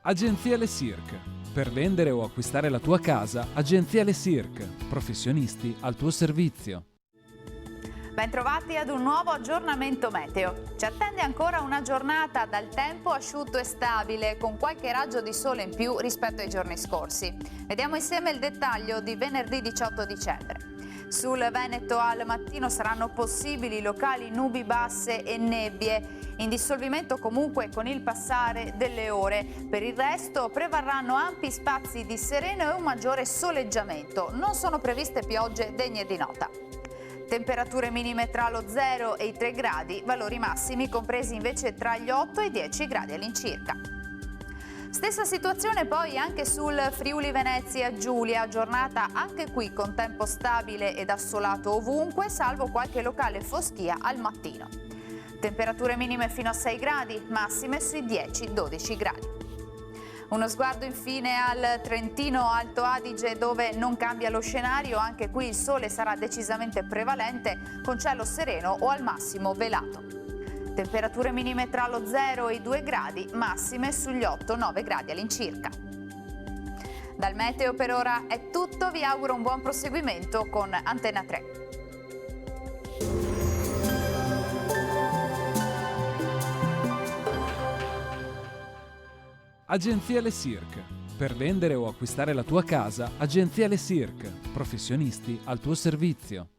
Agenzia Le Cirque. Per vendere o acquistare la tua casa, Agenzia Le Cirque. Professionisti al tuo servizio. Bentrovati ad un nuovo aggiornamento meteo. Ci attende ancora una giornata dal tempo asciutto e stabile, con qualche raggio di sole in più rispetto ai giorni scorsi. Vediamo insieme il dettaglio di venerdì 18 dicembre. Sul Veneto al mattino saranno possibili locali nubi basse e nebbie, in dissolvimento comunque con il passare delle ore. Per il resto prevarranno ampi spazi di sereno e un maggiore soleggiamento. Non sono previste piogge degne di nota. Temperature minime tra lo 0 e i 3 gradi, valori massimi compresi invece tra gli 8 e i 10 gradi all'incirca. Stessa situazione poi anche sul Friuli Venezia Giulia, giornata anche qui con tempo stabile ed assolato ovunque, salvo qualche locale foschia al mattino. Temperature minime fino a 6 gradi, massime sui 10-12 gradi. Uno sguardo infine al Trentino Alto Adige, dove non cambia lo scenario, anche qui il sole sarà decisamente prevalente con cielo sereno o al massimo velato. Temperature minime tra lo 0 e i 2 gradi, massime sugli 8-9 gradi all'incirca. Dal meteo per ora è tutto, vi auguro un buon proseguimento con Antenna 3. Agenzia Le Cirque. Per vendere o acquistare la tua casa, Agenzia Le Cirque. Professionisti al tuo servizio.